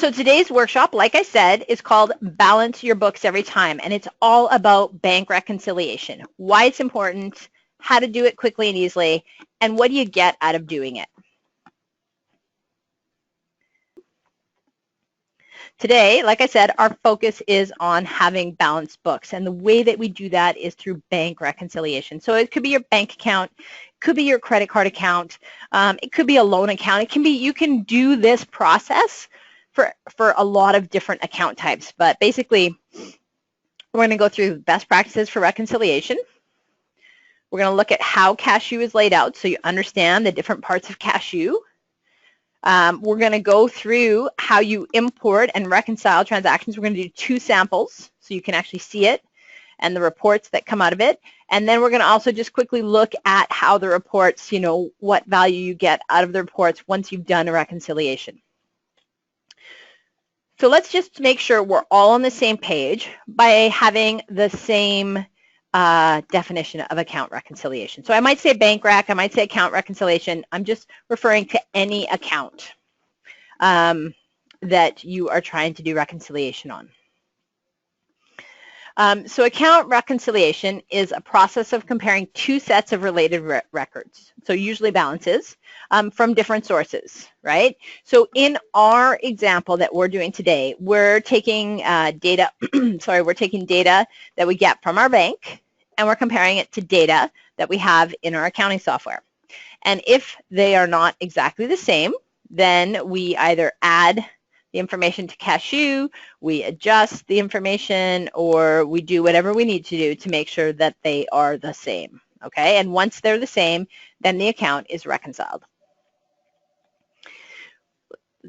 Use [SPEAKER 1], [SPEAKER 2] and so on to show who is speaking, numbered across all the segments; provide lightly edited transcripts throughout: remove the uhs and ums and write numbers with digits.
[SPEAKER 1] So today's workshop, like I said, is called Balance Your Books Every Time, and it's all about bank reconciliation, why it's important, how to do it quickly and easily, and what do you get out of doing it. Today, like I said, our focus is on having balanced books, and the way that we do that is through bank reconciliation. So it could be your bank account, it could be your credit card account, it could be a loan account. It can be, you can do this process for a lot of different account types, but basically we're going to go through best practices for reconciliation. We're going to look at how Kashoo is laid out so you understand the different parts of Kashoo. We're going to go through how you import and reconcile transactions. We're going to do 2 samples so you can actually see it and the reports that come out of it. And then we're going to also just quickly look at how the reports, you know, what value you get out of the reports once you've done a reconciliation. So let's just make sure we're all on the same page by having the same definition of account reconciliation. So I might say bank rec, I might say account reconciliation. I'm just referring to any account that you are trying to do reconciliation on. So account reconciliation is a process of comparing 2 sets of related records, so usually balances, from different sources, right? So in our example that we're doing today, we're taking data, we're taking data that we get from our bank, and we're comparing it to data that we have in our accounting software. And if they are not exactly the same, then we either add the information to Kashoo, we adjust the information, or we do whatever we need to do to make sure that they are the same, okay? And once they're the same, then the account is reconciled.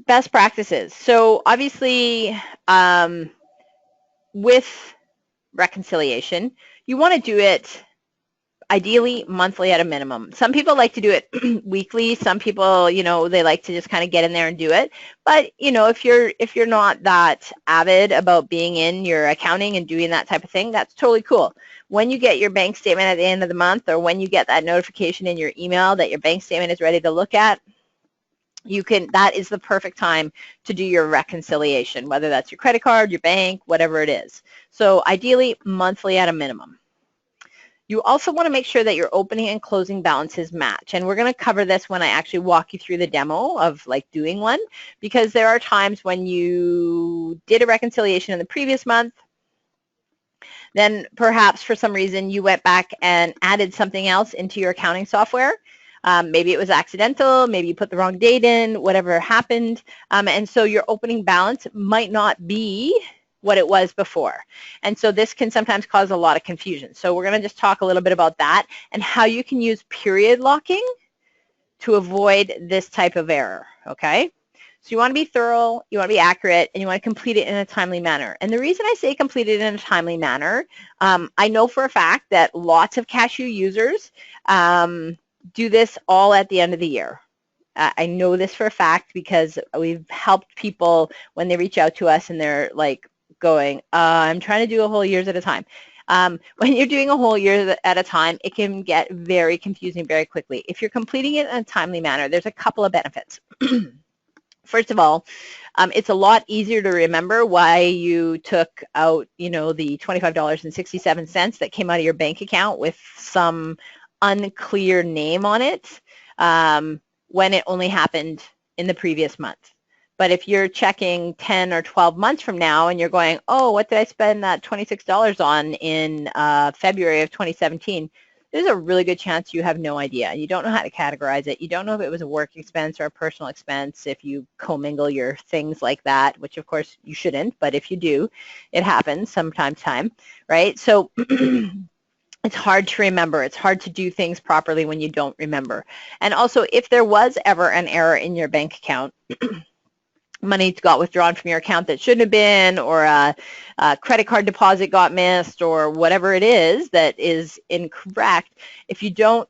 [SPEAKER 1] Best practices. So obviously, with reconciliation, you want to do it ideally monthly at a minimum. Some people like to do it weekly. Some people, you know, they like to just kind of get in there and do it. But, you know, if you're not that avid about being in your accounting and doing that type of thing, that's totally cool. When you get your bank statement at the end of the month, or when you get that notification in your email that your bank statement is ready to look at, that is the perfect time to do your reconciliation, whether that's your credit card, your bank, whatever it is. So ideally monthly at a minimum. You also want to make sure that your opening and closing balances match. And we're going to cover this when I actually walk you through the demo of like doing one, because there are times when you did a reconciliation in the previous month, then perhaps for some reason you went back and added something else into your accounting software. Maybe it was accidental, maybe you put the wrong date in, whatever happened. And so your opening balance might not be what it was before. And so this can sometimes cause a lot of confusion. So we're going to just talk a little bit about that and how you can use period locking to avoid this type of error, okay? So you want to be thorough, you want to be accurate, and you want to complete it in a timely manner. And the reason I say complete it in a timely manner, I know for a fact that lots of Kashoo users do this all at the end of the year. I know this for a fact because we've helped people when they reach out to us and they're like, going, I'm trying to do a whole year at a time. When you're doing a whole year at a time, it can get very confusing very quickly. If you're completing it in a timely manner, there's a couple of benefits. First of all, it's a lot easier to remember why you took out, you know, the $25.67 that came out of your bank account with some unclear name on it when it only happened in the previous month. But if you're checking 10 or 12 months from now and you're going, oh, what did I spend that $26 on in February of 2017, there's a really good chance you have no idea. You don't know how to categorize it. You don't know if it was a work expense or a personal expense, if you commingle your things like that, which of course you shouldn't, but if you do, it happens sometimes, right? So it's hard to remember. It's hard to do things properly when you don't remember. And also, if there was ever an error in your bank account, money got withdrawn from your account that shouldn't have been, or a credit card deposit got missed, or whatever it is that is incorrect, if you don't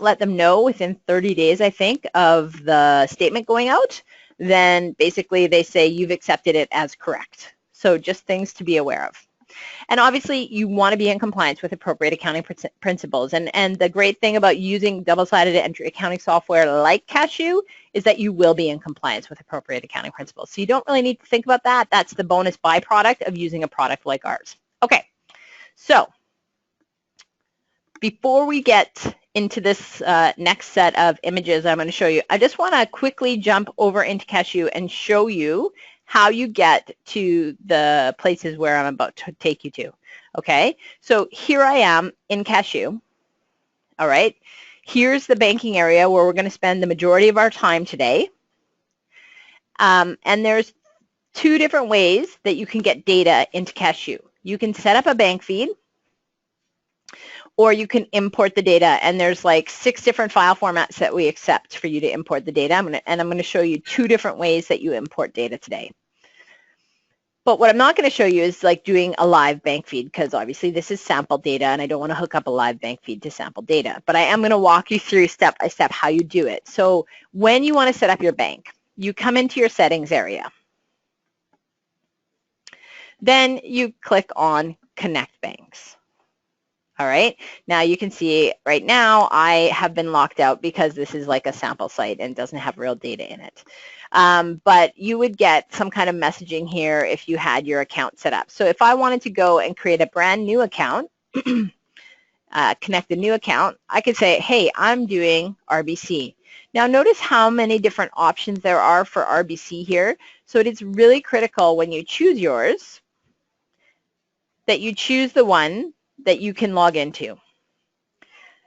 [SPEAKER 1] let them know within 30 days, I think, of the statement going out, then basically they say you've accepted it as correct. So just things to be aware of. And obviously, you want to be in compliance with appropriate accounting principles. And the great thing about using double-sided entry accounting software like Kashoo is that you will be in compliance with appropriate accounting principles. So you don't really need to think about that. That's the bonus byproduct of using a product like ours. Okay, so before we get into this next set of images I'm going to show you, I just want to quickly jump over into Kashoo and show you how you get to the places where I'm about to take you to. Okay, so here I am in Kashoo. All right, here's the banking area where we're going to spend the majority of our time today. And there's two different ways that you can get data into Kashoo. You can set up a bank feed, or you can import the data, and there's like 6 different file formats that we accept for you to import the data. I'm going to show you 2 different ways that you import data today. But what I'm not going to show you is like doing a live bank feed, because obviously this is sample data and I don't want to hook up a live bank feed to sample data. But I am going to walk you through step by step how you do it. So when you want to set up your bank, you come into your settings area. Then you click on Connect Banks. All right, now you can see right now I have been locked out because this is like a sample site and doesn't have real data in it. But you would get some kind of messaging here if you had your account set up. So if I wanted to go and create a brand new account, connect a new account, I could say, hey, I'm doing RBC. Now notice how many different options there are for RBC here. So it is really critical when you choose yours that you choose the one that you can log into.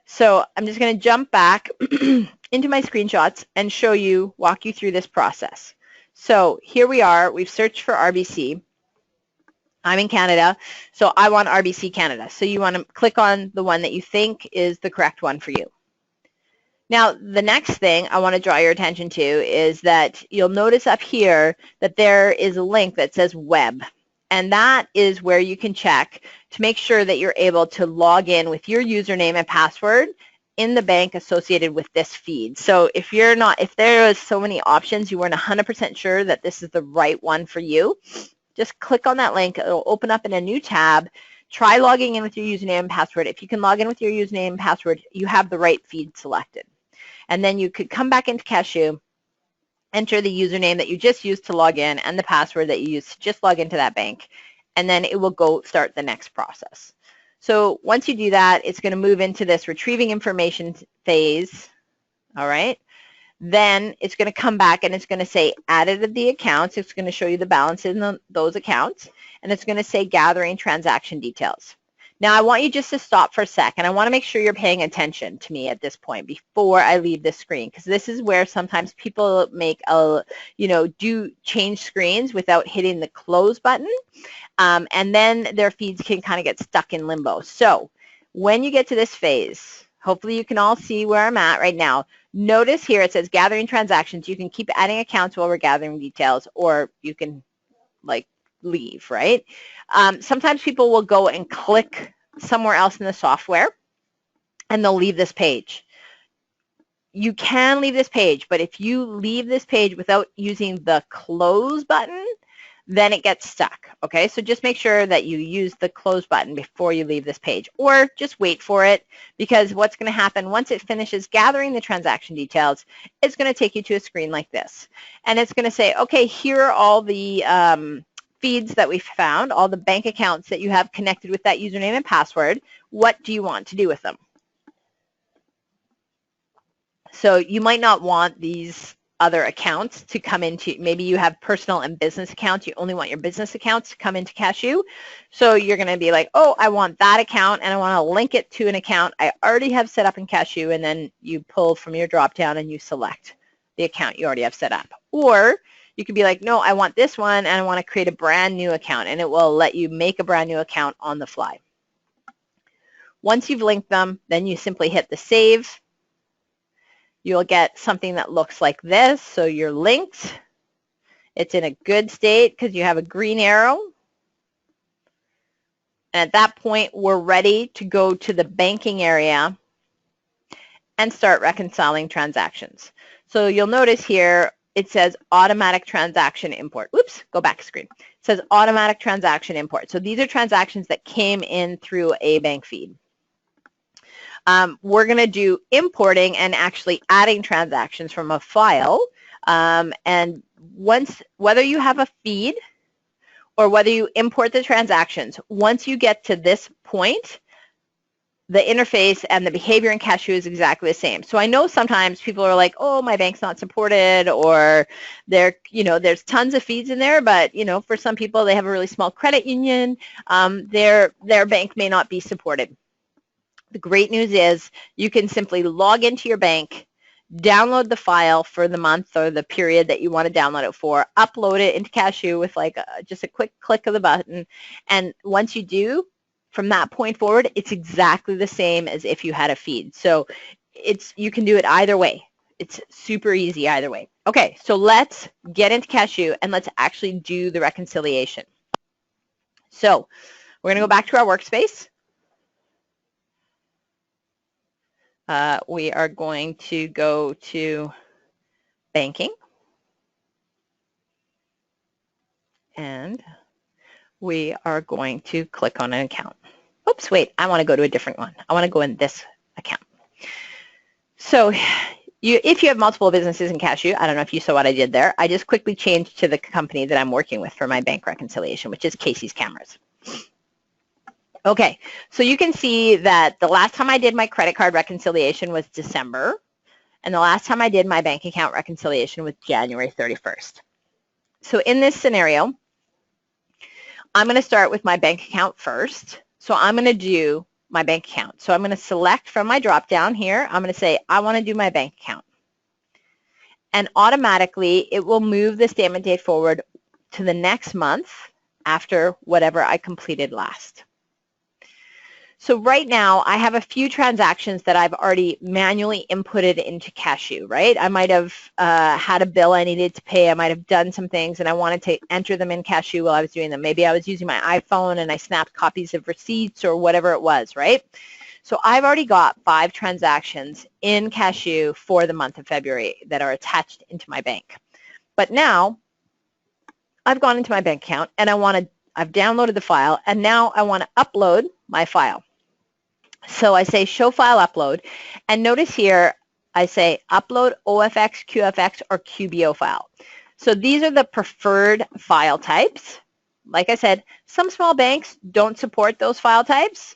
[SPEAKER 1] So I'm just going to jump back into my screenshots and show you, walk you through this process. So here we are. We've searched for RBC. I'm in Canada, so I want RBC Canada. So you want to click on the one that you think is the correct one for you. Now, the next thing I want to draw your attention to is that you'll notice up here that there is a link that says web. And that is where you can check to make sure that you're able to log in with your username and password in the bank associated with this feed. So if there is so many options, you weren't 100% sure that this is the right one for you, just click on that link. It'll open up in a new tab. Try logging in with your username and password. If you can log in with your username and password, you have the right feed selected. And then you could come back into Kashoo, enter the username that you just used to log in and the password that you used to just log into that bank, and then it will go start the next process. So once you do that, it's going to move into this retrieving information phase, all right? Then it's going to come back and it's going to say added the accounts. It's going to show you the balance in those accounts, and it's going to say gathering transaction details. Now, I want you just to stop for a sec, and I want to make sure you're paying attention to me at this point before I leave the screen, because this is where sometimes people make do change screens without hitting the close button, and then their feeds can kind of get stuck in limbo. So when you get to this phase, hopefully you can all see where I'm at right now. Notice here it says gathering transactions. You can keep adding accounts while we're gathering details, or you can leave, right? Sometimes people will go and click somewhere else in the software and they'll leave this page. You can leave this page, but if you leave this page without using the close button, then it gets stuck, okay? So just make sure that you use the close button before you leave this page, or just wait for it, because what's going to happen once it finishes gathering the transaction details, it's going to take you to a screen like this. And it's going to say, okay, here are all the feeds that we've found, all the bank accounts that you have connected with that username and password. What do you want to do with them? So you might not want these other accounts to come into, maybe you have personal and business accounts. You only want your business accounts to come into Kashoo. So you're going to be like, oh, I want that account and I want to link it to an account I already have set up in Kashoo, and then you pull from your drop down and you select the account you already have set up. Or you could be like, no, I want this one and I want to create a brand new account, and it will let you make a brand new account on the fly. Once you've linked them, then you simply hit the save. You'll get something that looks like this. So you're linked. It's in a good state because you have a green arrow. And at that point, we're ready to go to the banking area and start reconciling transactions. So you'll notice here, it says automatic transaction import. Oops, go back screen. It says automatic transaction import. So these are transactions that came in through a bank feed. We're going to do importing and actually adding transactions from a file. And whether you have a feed or whether you import the transactions, once you get to this point, the interface and the behavior in Kashoo is exactly the same. So I know sometimes people are like, oh, my bank's not supported, or there's tons of feeds in there, but for some people, they have a really small credit union, their bank may not be supported. The great news is you can simply log into your bank, download the file for the month or the period that you want to download it for, upload it into Kashoo with just a quick click of the button, and once you do, from that point forward, it's exactly the same as if you had a feed. So you can do it either way. It's super easy either way. Okay, so let's get into Kashoo and let's actually do the reconciliation. So we're going to go back to our workspace. We are going to go to banking. And we are going to click on an account. Oops, wait, I want to go to a different one. I want to go in this account. So if you have multiple businesses in Kashoo, I don't know if you saw what I did there. I just quickly changed to the company that I'm working with for my bank reconciliation, which is Casey's Cameras. Okay, so you can see that the last time I did my credit card reconciliation was December, and the last time I did my bank account reconciliation was January 31st. So in this scenario, I'm going to start with my bank account first. So I'm going to do my bank account. So I'm going to select from my drop down here. I'm going to say, I want to do my bank account. And automatically, it will move the statement date forward to the next month after whatever I completed last. So right now, I have a few transactions that I've already manually inputted into Kashoo, right? I might have had a bill I needed to pay. I might have done some things, and I wanted to enter them in Kashoo while I was doing them. Maybe I was using my iPhone, and I snapped copies of receipts or whatever it was, right? So I've already got 5 transactions in Kashoo for the month of February that are attached into my bank. But now, I've gone into my bank account, and I've downloaded the file, and now I want to upload my file. So I say show file upload, and notice here I say upload OFX, QFX, or QBO file. So these are the preferred file types. Like I said, some small banks don't support those file types.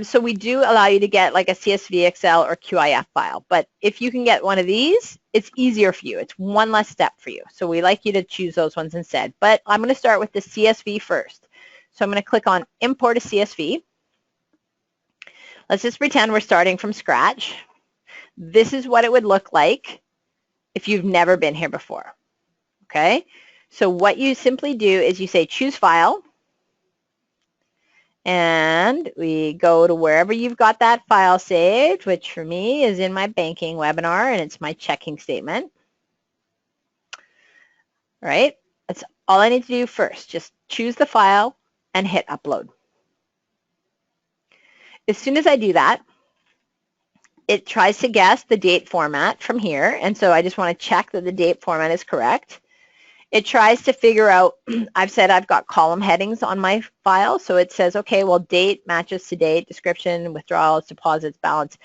[SPEAKER 1] So we do allow you to get like a CSV, Excel, or QIF file. But if you can get one of these, it's easier for you. It's one less step for you. So we like you to choose those ones instead. But I'm going to start with the CSV first. So I'm going to click on import a CSV. Let's just pretend we're starting from scratch. This is what it would look like if you've never been here before, okay? So what you simply do is you say choose file, and we go to wherever you've got that file saved, which for me is in my banking webinar, and it's my checking statement, right? That's all I need to do first. Just choose the file and hit upload. As soon as I do that, it tries to guess the date format from here, and so I just want to check that the date format is correct. It tries to figure out, I've said I've got column headings on my file, so it says, okay, well, date matches to date, description, withdrawals, deposits, balance.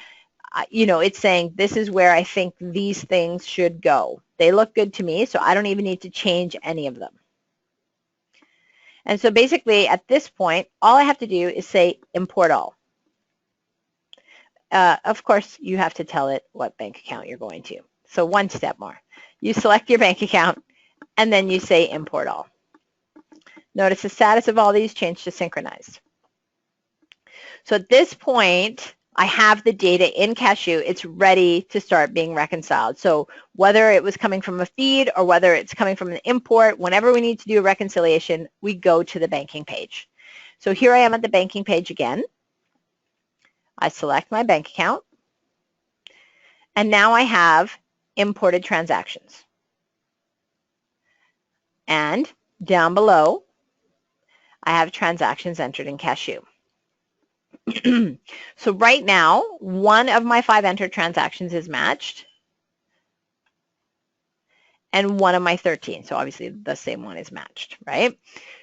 [SPEAKER 1] It's saying this is where I think these things should go. They look good to me, so I don't even need to change any of them. And so basically, at this point, all I have to do is say import all. Of course, you have to tell it what bank account you're going to. So one step more. You select your bank account, and then you say import all. Notice the status of all these changed to synchronized. So at this point, I have the data in Kashoo. It's ready to start being reconciled. So whether it was coming from a feed or whether it's coming from an import, whenever we need to do a reconciliation, we go to the banking page. So here I am at the banking page again. I select my bank account, and now I have imported transactions. And down below, I have transactions entered in Kashoo. So right now, one of my 5 entered transactions is matched, and one of my 13. So obviously the same one is matched, right?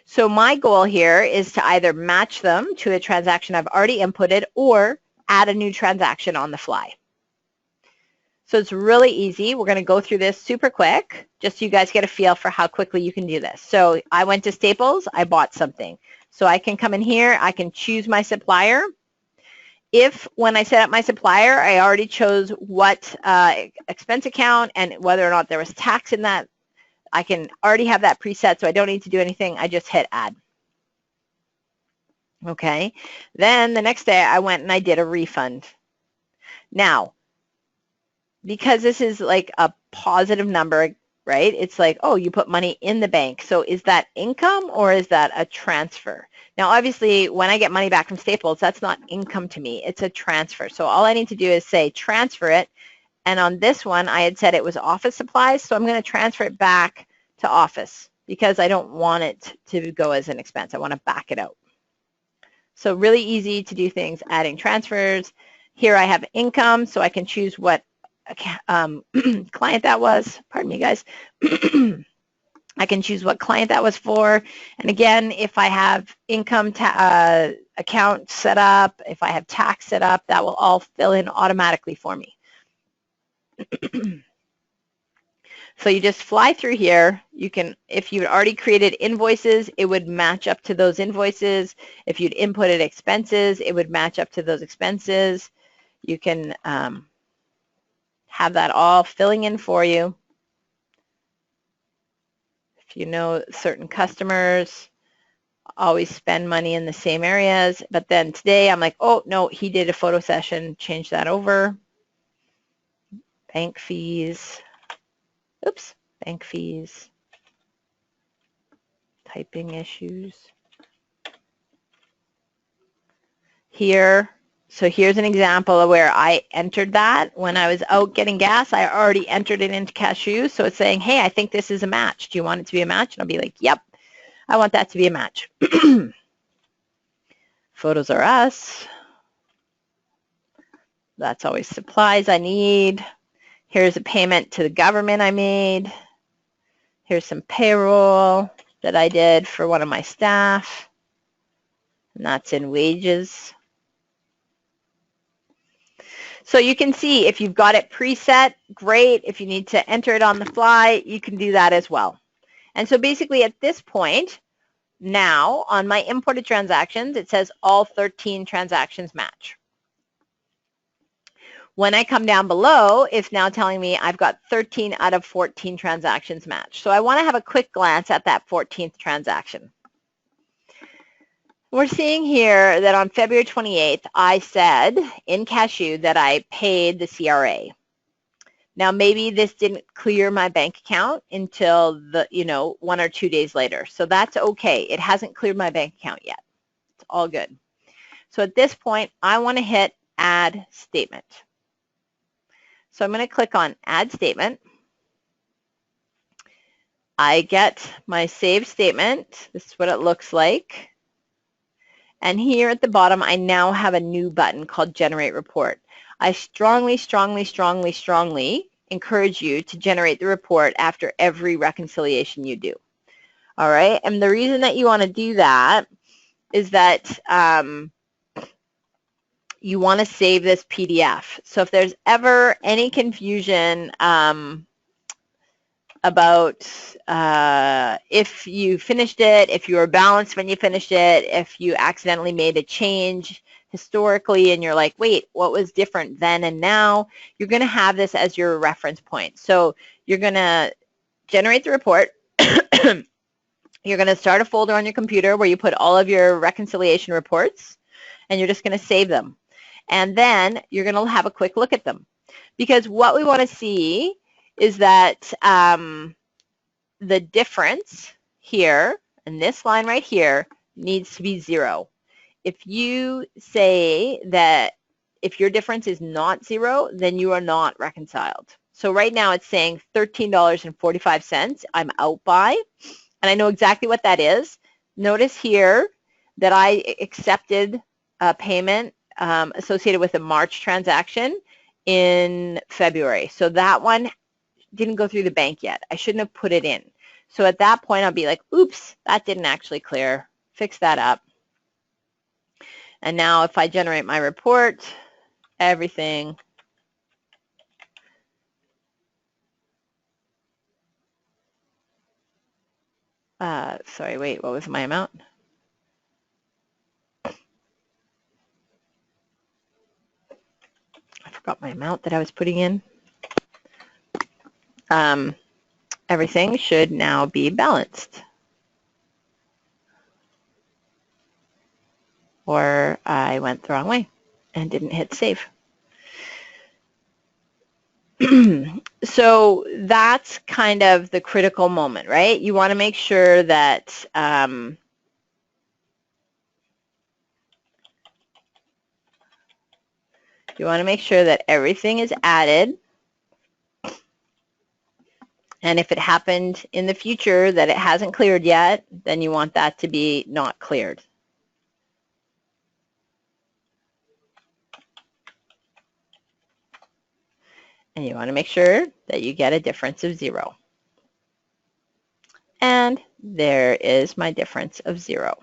[SPEAKER 1] So my goal here is to either match them to a transaction I've already inputted or add a new transaction on the fly. So it's really easy. We're going to go through this super quick, just so you guys get a feel for how quickly you can do this. So I went to Staples, I bought something. So I can come in here, I can choose my supplier. If when I set up my supplier, I already chose what expense account and whether or not there was tax in that, I can already have that preset, so I don't need to do anything. I just hit add. Okay. Then the next day I went and I did a refund. Now, because this is like a positive number, right? It's like, oh, you put money in the bank. So is that income or is that a transfer? Now, obviously, when I get money back from Staples, that's not income to me. It's a transfer. So all I need to do is say transfer it. And on this one, I had said it was office supplies. So I'm going to transfer it back to office because I don't want it to go as an expense. I want to back it out. So really easy to do things, adding transfers. Here I have income, so I can choose what client that was. Pardon me, guys. I can choose what client that was for. And again, if I have income account set up, if I have tax set up, that will all fill in automatically for me. So you just fly through here. You can, if you'd already created invoices, it would match up to those invoices. If you'd inputted expenses, it would match up to those expenses. You can have that all filling in for you. If you know certain customers always spend money in the same areas, but then today I'm like, oh no, he did a photo session, change that over. Bank fees, oops, bank fees, typing issues. Here, so here's an example of where I entered that. When I was out getting gas, I already entered it into Kashoo. So it's saying, hey, I think this is a match. Do you want it to be a match? And I'll be like, yep, I want that to be a match. Photos are us. That's always supplies I need. Here's a payment to the government I made. Here's some payroll that I did for one of my staff. And that's in wages. So you can see if you've got it preset, great. If you need to enter it on the fly, you can do that as well. And so basically at this point, now on my imported transactions, it says all 13 transactions match. When I come down below, it's now telling me I've got 13 out of 14 transactions matched. So I want to have a quick glance at that 14th transaction. We're seeing here that on February 28th, I said in Kashoo that I paid the CRA. Now, maybe this didn't clear my bank account until the, 1 or 2 days later. So that's okay. It hasn't cleared my bank account yet. It's all good. So at this point, I want to hit Add Statement. So I'm going to click on Add Statement. I get my saved statement. This is what it looks like. And here at the bottom, I now have a new button called Generate Report. I strongly, strongly, strongly, strongly encourage you to generate the report after every reconciliation you do. All right, and the reason that you want to do that is that you want to save this PDF. So if there's ever any confusion about if you finished it, if you were balanced when you finished it, if you accidentally made a change historically and you're like, wait, what was different then and now? You're going to have this as your reference point. So you're going to generate the report. You're going to start a folder on your computer where you put all of your reconciliation reports, and you're just going to save them. And then you're going to have a quick look at them. Because what we want to see is that the difference here, and this line right here, needs to be 0. If you say that if your difference is not 0, then you are not reconciled. So right now it's saying $13.45 I'm out by, and I know exactly what that is. Notice here that I accepted a payment associated with a March transaction in February. So that one didn't go through the bank yet. I shouldn't have put it in. So at that point, I'll be like, oops, that didn't actually clear. Fix that up. And now if I generate my report, everything sorry, wait, what was my amount? I forgot my amount that I was putting in. Everything should now be balanced. Or I went the wrong way and didn't hit save. So that's kind of the critical moment, right? You want to make sure that everything is added. And if it happened in the future that it hasn't cleared yet, then you want that to be not cleared. And you want to make sure that you get a difference of 0. And there is my difference of 0.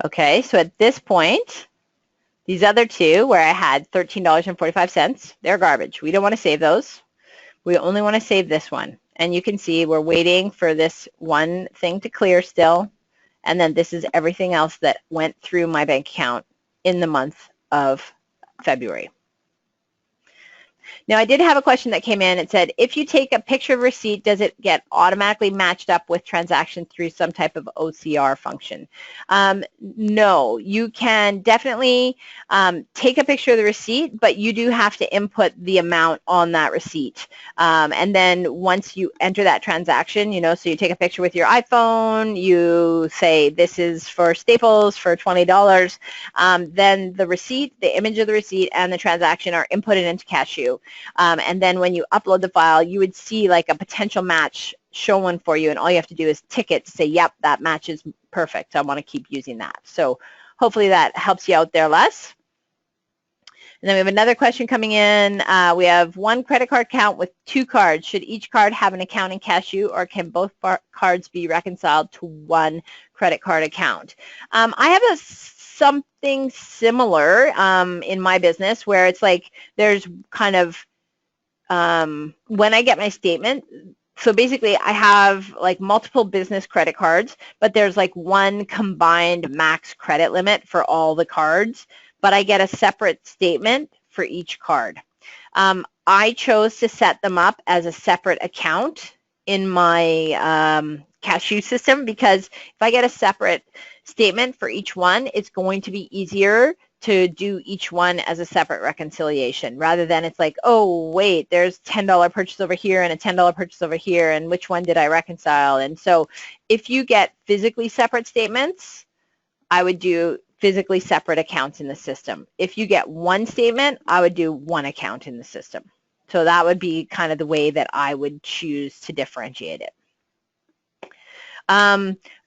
[SPEAKER 1] Okay, so at this point, these other two where I had $13.45, they're garbage. We don't want to save those. We only want to save this one. And you can see we're waiting for this one thing to clear still. And then this is everything else that went through my bank account in the month of February. Now, I did have a question that came in. It said, if you take a picture of receipt, does it get automatically matched up with transactions through some type of OCR function? No, you can definitely take a picture of the receipt, but you do have to input the amount on that receipt. And then once you enter that transaction, you know, so you take a picture with your iPhone, you say this is for Staples for $20, then the receipt, the image of the receipt and the transaction are inputted into Kashoo. And then when you upload the file, you would see like a potential match shown for you, and all you have to do is tick it to say, yep, that match is perfect. I want to keep using that. So hopefully that helps you out there, Les. And then we have another question coming in. We have one credit card account with 2 cards. Should each card have an account in Kashoo, or can both cards be reconciled to one credit card account? I have something similar in my business where it's like there's kind of when I get my statement, so basically I have like multiple business credit cards, but there's like one combined max credit limit for all the cards, but I get a separate statement for each card. I chose to set them up as a separate account in my Kashoo system, because if I get a separate statement for each one, it's going to be easier to do each one as a separate reconciliation, rather than it's like, oh, wait, there's $10 purchase over here and a $10 purchase over here, and which one did I reconcile? And so if you get physically separate statements, I would do physically separate accounts in the system. If you get one statement, I would do one account in the system. So that would be kind of the way that I would choose to differentiate it.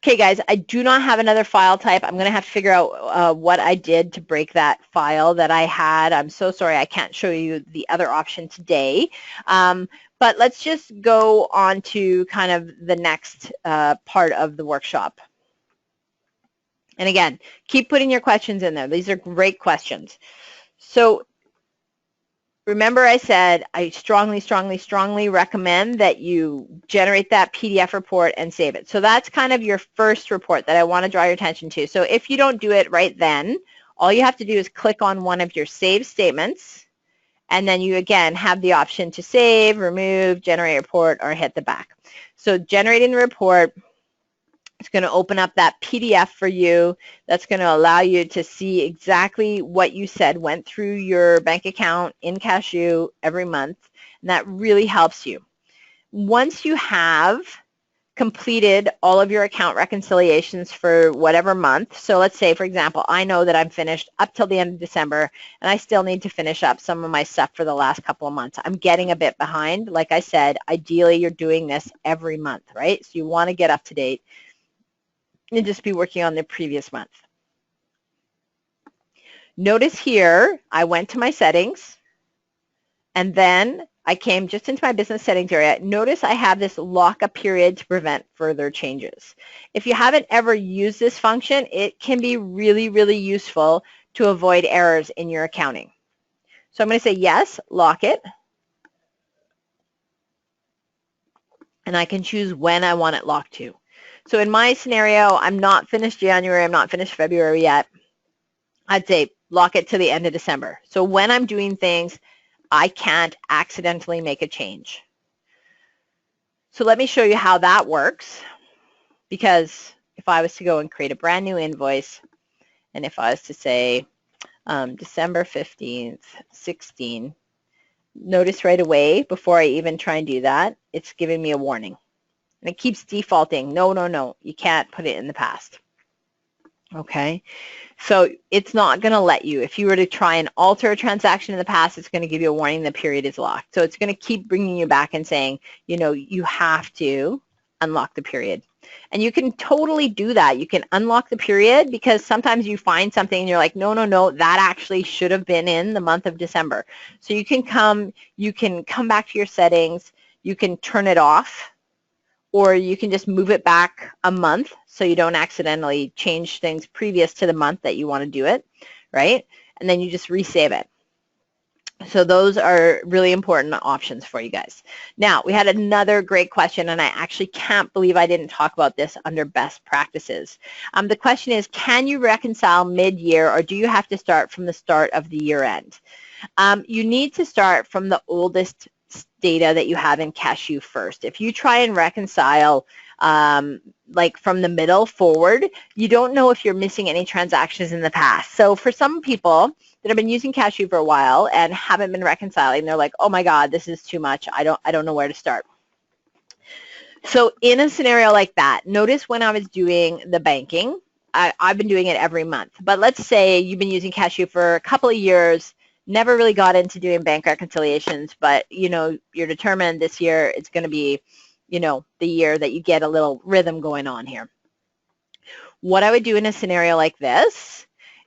[SPEAKER 1] Okay, guys, I do not have another file type. I'm going to have to figure out what I did to break that file that I had. I'm so sorry I can't show you the other option today. But let's just go on to kind of the next part of the workshop. And again, keep putting your questions in there. These are great questions. So remember I said I strongly, strongly, strongly recommend that you generate that PDF report and save it. So that's kind of your first report that I want to draw your attention to. So if you don't do it right then, all you have to do is click on one of your saved statements, and then you again have the option to save, remove, generate report, or hit the back. So generating the report, it's going to open up that PDF for you. That's going to allow you to see exactly what you said went through your bank account in Kashoo every month, and that really helps you. Once you have completed all of your account reconciliations for whatever month, so let's say, for example, I know that I'm finished up till the end of December, and I still need to finish up some of my stuff for the last couple of months. I'm getting a bit behind. Like I said, ideally you're doing this every month, right? So you want to get up to date and just be working on the previous month. Notice here, I went to my settings, and then I came just into my business settings area. Notice I have this lockup period to prevent further changes. If you haven't ever used this function, it can be really, really useful to avoid errors in your accounting. So I'm going to say yes, lock it. And I can choose when I want it locked to. So in my scenario, I'm not finished January, I'm not finished February yet. I'd say lock it to the end of December. So when I'm doing things, I can't accidentally make a change. So let me show you how that works, because if I was to go and create a brand new invoice, and if I was to say December 15th, 16, notice right away before I even try and do that, it's giving me a warning. And it keeps defaulting, no, no, no, you can't put it in the past. Okay, so it's not going to let you. If you were to try and alter a transaction in the past, it's going to give you a warning the period is locked. So it's going to keep bringing you back and saying, you know, you have to unlock the period. And you can totally do that. You can unlock the period, because sometimes you find something and you're like, no, no, no, that actually should have been in the month of December. So you can come back to your settings, you can turn it off, or you can just move it back a month so you don't accidentally change things previous to the month that you want to do it, right? And then you just resave it. So those are really important options for you guys. Now, we had another great question, and I actually can't believe I didn't talk about this under best practices. The question is, can you reconcile mid-year, or do you have to start from the start of the year end? You need to start from the oldest data that you have in Kashoo first. If you try and reconcile like from the middle forward, you don't know if you're missing any transactions in the past. So for some people that have been using Kashoo for a while and haven't been reconciling, they're like, oh my God, this is too much. I don't know where to start. So in a scenario like that, notice when I was doing the banking, I've been doing it every month. But let's say you've been using Kashoo for a couple of years, never really got into doing bank reconciliations, but you know, you're determined this year it's going to be, you know, the year that you get a little rhythm going on here. What I would do in a scenario like this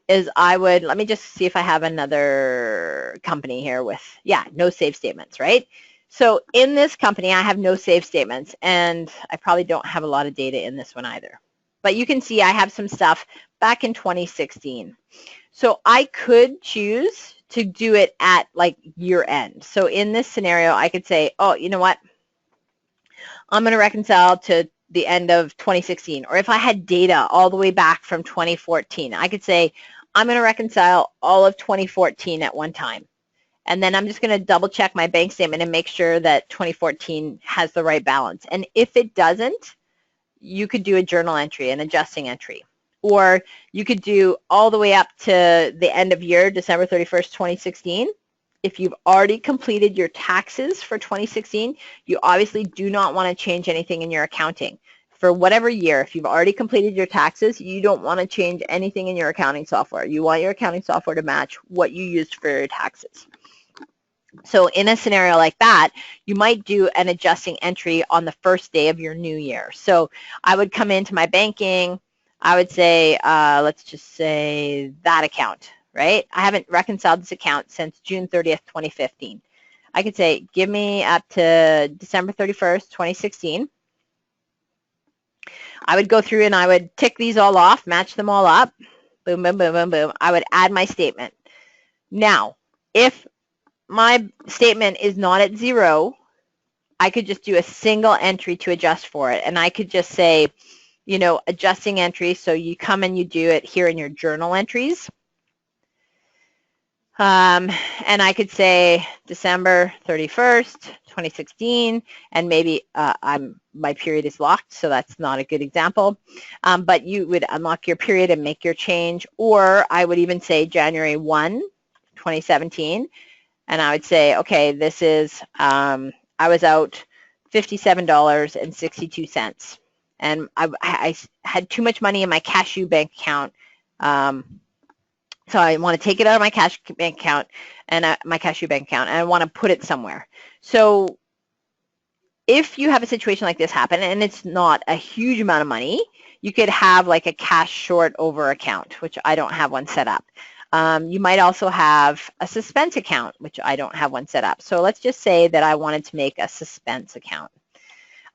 [SPEAKER 1] is I would, let me just see if I have another company here with, yeah, no save statements, right? So in this company, I have no save statements, and I probably don't have a lot of data in this one either. But you can see I have some stuff back in 2016. So I could choose to do it at like year end. So in this scenario, I could say, oh, you know what? I'm going to reconcile to the end of 2016. Or if I had data all the way back from 2014, I could say, I'm going to reconcile all of 2014 at one time. And then I'm just going to double check my bank statement and make sure that 2014 has the right balance. And if it doesn't, you could do a journal entry, an adjusting entry. Or you could do all the way up to the end of year, December 31st, 2016. If you've already completed your taxes for 2016, you obviously do not want to change anything in your accounting. For whatever year, if you've already completed your taxes, you don't want to change anything in your accounting software. You want your accounting software to match what you used for your taxes. So in a scenario like that, you might do an adjusting entry on the first day of your new year. So I would come into my banking, I would say, let's just say that account, right? I haven't reconciled this account since June 30th, 2015. I could say, give me up to December 31st, 2016. I would go through and I would tick these all off, match them all up, boom, boom, boom, boom, boom. I would add my statement. Now, if my statement is not at zero, I could just do a single entry to adjust for it. And I could just say, you know, adjusting entry. So you come and you do it here in your journal entries. And I could say December 31st, 2016, and maybe my period is locked, so that's not a good example. But you would unlock your period and make your change, or I would even say January 1, 2017, and I would say, okay, this is, I was out $57.62, and I had too much money in my Kashoo bank account, so I want to take it out of my Kashoo bank account and my Kashoo bank account, and I want to put it somewhere. So if you have a situation like this happen, and it's not a huge amount of money, you could have like a cash short over account, which I don't have one set up. You might also have a suspense account, which I don't have one set up. So let's just say that I wanted to make a suspense account.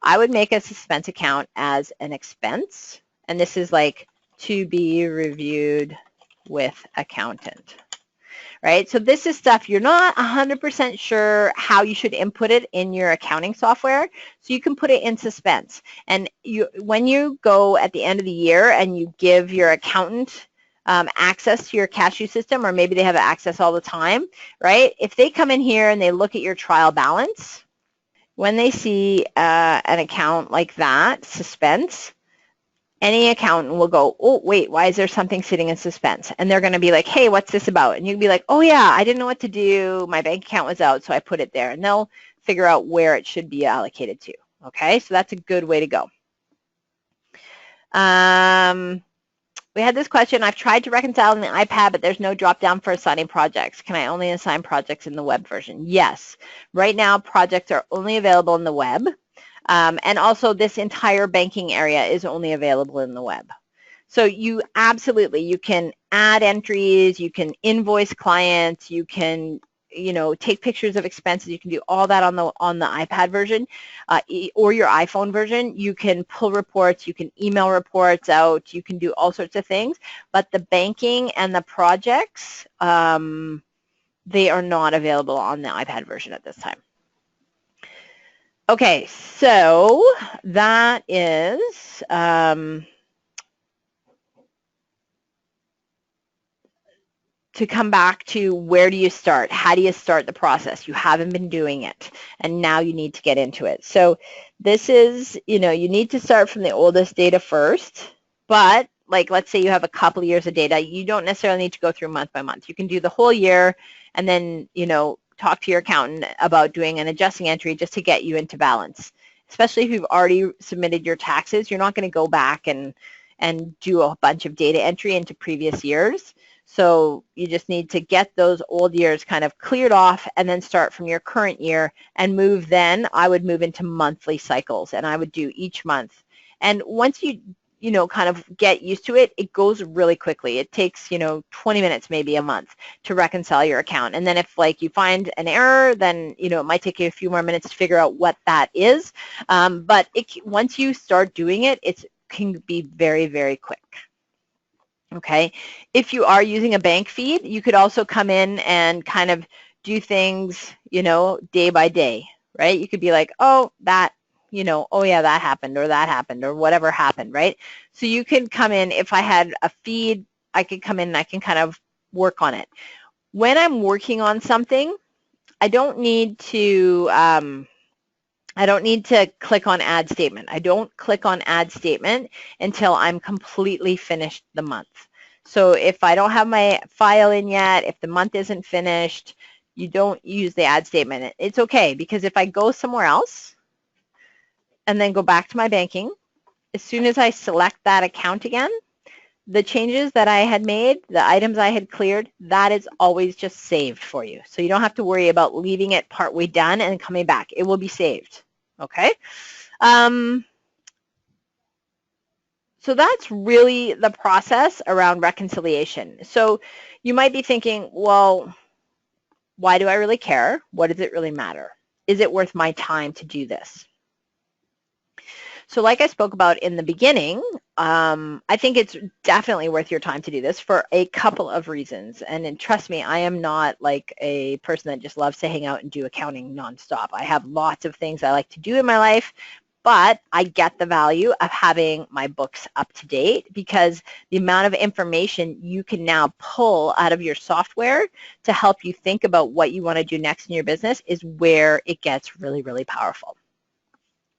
[SPEAKER 1] I would make a suspense account as an expense, and this is like to be reviewed with accountant. Right? So this is stuff you're not 100% sure how you should input it in your accounting software, so you can put it in suspense. And when you go at the end of the year and you give your accountant access to your Kashoo system, or maybe they have access all the time, right? If they come in here and they look at your trial balance, when they see an account like that, suspense, any accountant will go, oh, wait, why is there something sitting in suspense? And they're going to be like, hey, what's this about? And you'll be like, oh, yeah, I didn't know what to do. My bank account was out, so I put it there. And they'll figure out where it should be allocated to. Okay, so that's a good way to go. We had this question. I've tried to reconcile in the iPad, but there's no drop down for assigning projects. Can I only assign projects in the web version? Yes. Right now, projects are only available in the web. And also this entire banking area is only available in the web. So you absolutely, you can add entries, you can invoice clients, you can, take pictures of expenses. You can do all that on the iPad version or your iPhone version. You can pull reports, you can email reports out, you can do all sorts of things. But the banking and the projects, they are not available on the iPad version at this time. Okay, so that is to come back to where do you start? How do you start the process? You haven't been doing it, and now you need to get into it. So this is, you need to start from the oldest data first, but like let's say you have a couple of years of data, you don't necessarily need to go through month by month. You can do the whole year and then, talk to your accountant about doing an adjusting entry just to get you into balance. Especially if you've already submitted your taxes, you're not going to go back and do a bunch of data entry into previous years. So you just need to get those old years kind of cleared off and then start from your current year and move then. I would move into monthly cycles and I would do each month. And once you kind of get used to it, it goes really quickly. It takes, 20 minutes, maybe a month to reconcile your account. And then if like you find an error, then, it might take you a few more minutes to figure out what that is. But once you start doing it, it can be very, very quick. Okay. If you are using a bank feed, you could also come in and kind of do things, day by day, right? You could be like, oh, that, oh yeah, that happened or whatever happened, right? So you can come in, if I had a feed, I could come in and I can kind of work on it. When I'm working on something, I don't need to click on add statement. I don't click on add statement until I'm completely finished the month. So if I don't have my file in yet, if the month isn't finished, you don't use the add statement. It's okay, because if I go somewhere else and then go back to my banking, as soon as I select that account again, the changes that I had made, the items I had cleared, that is always just saved for you. So you don't have to worry about leaving it partway done and coming back. It will be saved. Okay. So that's really the process around reconciliation. So you might be thinking, well, why do I really care? What does it really matter? Is it worth my time to do this? So like I spoke about in the beginning, I think it's definitely worth your time to do this for a couple of reasons. And trust me, I am not like a person that just loves to hang out and do accounting nonstop. I have lots of things I like to do in my life, but I get the value of having my books up to date, because the amount of information you can now pull out of your software to help you think about what you want to do next in your business is where it gets really, really powerful.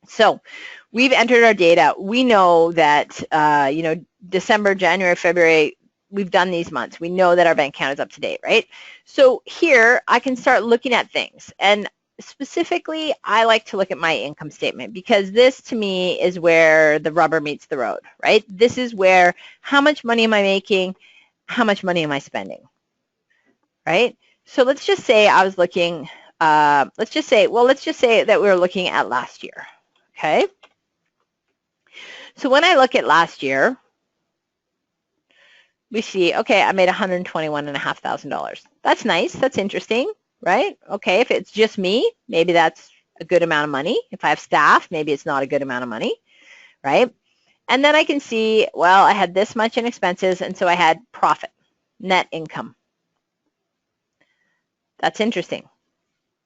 [SPEAKER 1] So we've entered our data. We know that, December, January, February, we've done these months. We know that our bank account is up to date, right? So here I can start looking at things. And specifically, I like to look at my income statement, because this to me is where the rubber meets the road, right? This is where, how much money am I making? How much money am I spending, right? So let's just say I was looking, let's just say that we were looking at last year. Okay, so when I look at last year, we see, okay, I made $121,500. That's nice. That's interesting, right? Okay, if it's just me, maybe that's a good amount of money. If I have staff, maybe it's not a good amount of money, right? And then I can see, well, I had this much in expenses, and so I had profit, net income. That's interesting.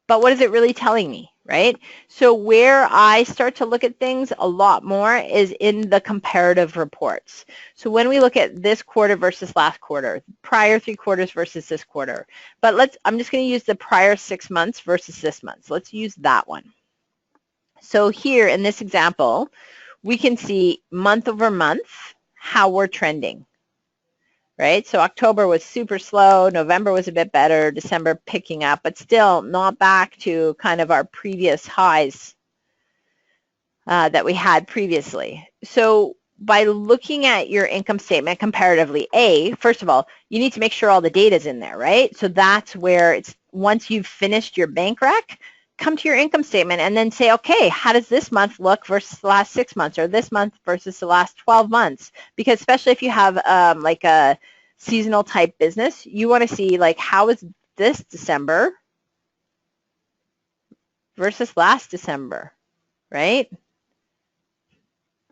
[SPEAKER 1] But what is it really telling me, right? So where I start to look at things a lot more is in the comparative reports. So when we look at this quarter versus last quarter, prior 3 quarters versus this quarter, but I'm just going to use the prior 6 months versus this month. So let's use that one. So here in this example, we can see month over month how we're trending. Right? So October was super slow, November was a bit better, December picking up, but still not back to kind of our previous highs that we had previously. So by looking at your income statement comparatively, first of all, you need to make sure all the data is in there, right? So that's where it's, once you've finished your bank rec, come to your income statement and then say, okay, how does this month look versus the last 6 months, or this month versus the last 12 months? Because especially if you have like a seasonal type business, you want to see like, how is this December versus last December, right?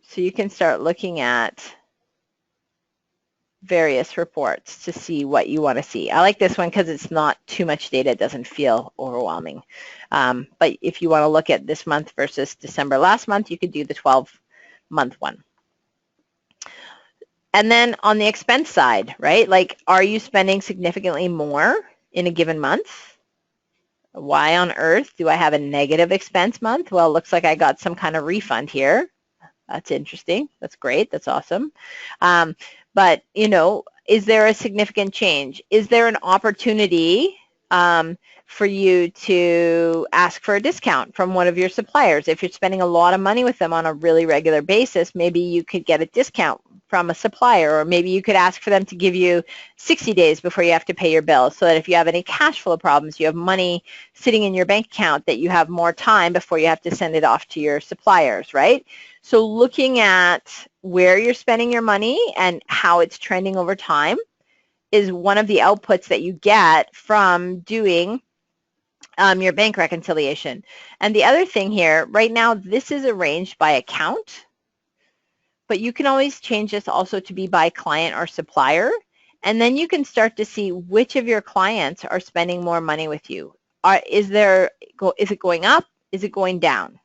[SPEAKER 1] So you can start looking at various reports to see what you want to see. I like this one because it's not too much data. It doesn't feel overwhelming. But if you want to look at this month versus December last month, you could do the 12-month one. And then on the expense side, right? Like, are you spending significantly more in a given month? Why on earth do I have a negative expense month? Well, it looks like I got some kind of refund here. That's interesting. That's great. That's awesome. But, you know, is there a significant change? Is there an opportunity for you to ask for a discount from one of your suppliers? If you're spending a lot of money with them on a really regular basis, maybe you could get a discount from a supplier, or maybe you could ask for them to give you 60 days before you have to pay your bill, so that if you have any cash flow problems, you have money sitting in your bank account that you have more time before you have to send it off to your suppliers, right? So looking at where you're spending your money and how it's trending over time is one of the outputs that you get from doing your bank reconciliation. And the other thing here, right now, this is arranged by account, but you can always change this also to be by client or supplier. And then you can start to see which of your clients are spending more money with you. Is it going up? Is it going down?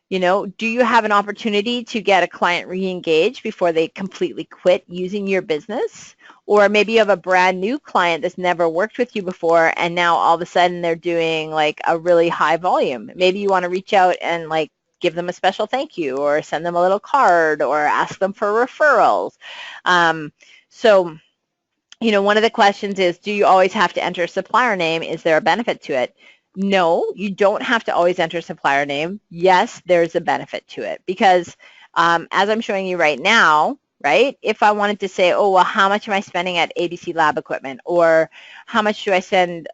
[SPEAKER 1] You know, do you have an opportunity to get a client re-engaged before they completely quit using your business? Or maybe you have a brand new client that's never worked with you before, and now all of a sudden they're doing like a really high volume. Maybe you want to reach out and like give them a special thank you, or send them a little card, or ask them for referrals. So, you know, one of the questions is, do you always have to enter a supplier name? Is there a benefit to it? No, you don't have to always enter a supplier name. Yes, there's a benefit to it, because as I'm showing you right now, right, if I wanted to say, oh, well, how much am I spending at ABC Lab Equipment, or how much do I spend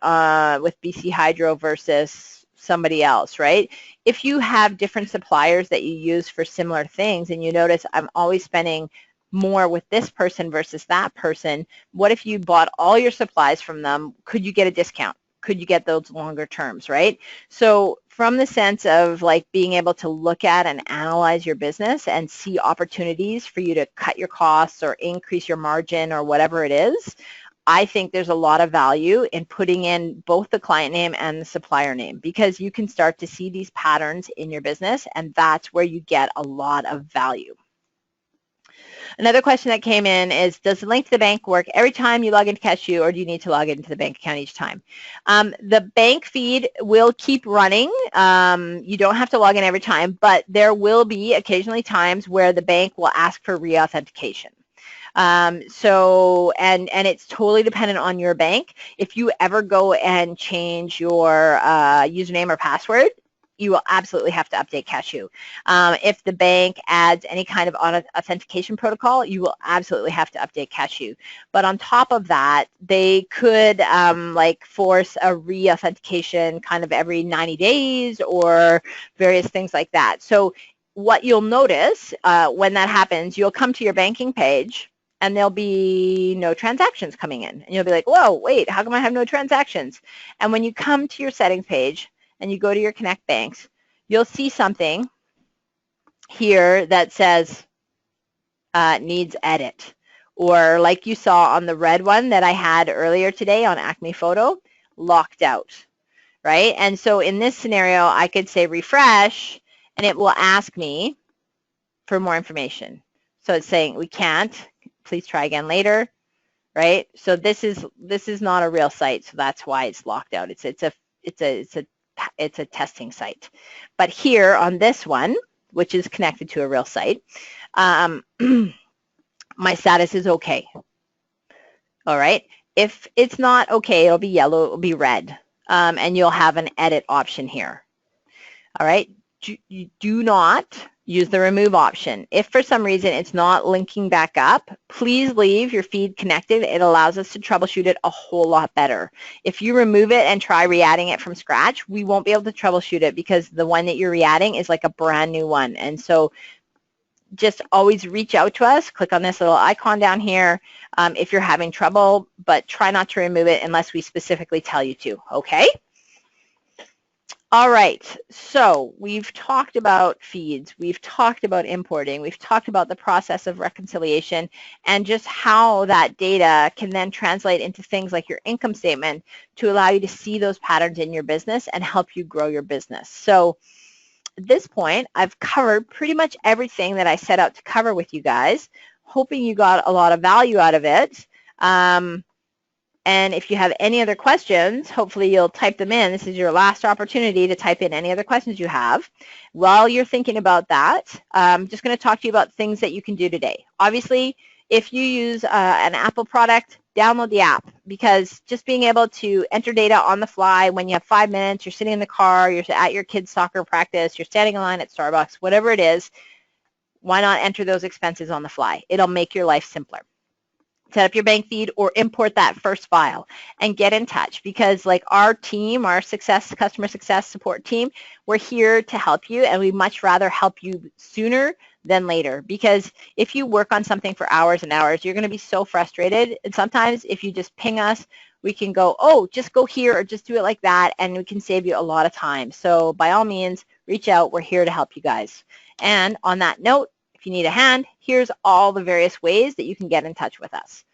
[SPEAKER 1] with BC Hydro versus somebody else, right? If you have different suppliers that you use for similar things, and you notice I'm always spending more with this person versus that person, what if you bought all your supplies from them? Could you get a discount? Could you get those longer terms, right? So from the sense of like being able to look at and analyze your business and see opportunities for you to cut your costs or increase your margin or whatever it is, I think there's a lot of value in putting in both the client name and the supplier name, because you can start to see these patterns in your business, and that's where you get a lot of value. Another question that came in is, does the link to the bank work every time you log into Kashoo, or do you need to log into the bank account each time? The bank feed will keep running. You don't have to log in every time, but there will be occasionally times where the bank will ask for re-authentication. And it's totally dependent on your bank. If you ever go and change your username or password, you will absolutely have to update Kashoo. If the bank adds any kind of authentication protocol, you will absolutely have to update Kashoo. But on top of that, they could like force a re-authentication kind of every 90 days or various things like that. So what you'll notice when that happens, you'll come to your banking page, and there'll be no transactions coming in. And you'll be like, whoa, wait, how come I have no transactions? And when you come to your settings page and you go to your Connect Banks, you'll see something here that says needs edit. Or like you saw on the red one that I had earlier today on Acme Photo, locked out, right? And so in this scenario, I could say refresh, and it will ask me for more information. So it's saying we can't, please try again later, right? So this is not a real site, so that's why it's locked out. It's a testing site. But here on this one, which is connected to a real site, my status is okay. All right. If it's not okay, it'll be yellow, it'll be red, and you'll have an edit option here. All right. Do not use the remove option. If for some reason it's not linking back up, please leave your feed connected. It allows us to troubleshoot it a whole lot better. If you remove it and try re-adding it from scratch, we won't be able to troubleshoot it because the one that you're re-adding is like a brand new one. And so just always reach out to us. Click on this little icon down here if you're having trouble, but try not to remove it unless we specifically tell you to, okay? All right, so we've talked about feeds, we've talked about importing, we've talked about the process of reconciliation and just how that data can then translate into things like your income statement to allow you to see those patterns in your business and help you grow your business. So at this point, I've covered pretty much everything that I set out to cover with you guys, hoping you got a lot of value out of it. And if you have any other questions, hopefully you'll type them in. This is your last opportunity to type in any other questions you have. While you're thinking about that, I'm just going to talk to you about things that you can do today. Obviously, if you use an Apple product, download the app, because just being able to enter data on the fly when you have 5 minutes, you're sitting in the car, you're at your kid's soccer practice, you're standing in line at Starbucks, whatever it is, why not enter those expenses on the fly? It'll make your life simpler. Set up your bank feed or import that first file and get in touch, because like our team, our customer success support team, we're here to help you, and we much rather help you sooner than later, because if you work on something for hours and hours, you're going to be so frustrated. And sometimes if you just ping us, we can go, oh, just go here or just do it like that, and we can save you a lot of time. So by all means, reach out. We're here to help you guys. And on that note, if you need a hand, here's all the various ways that you can get in touch with us.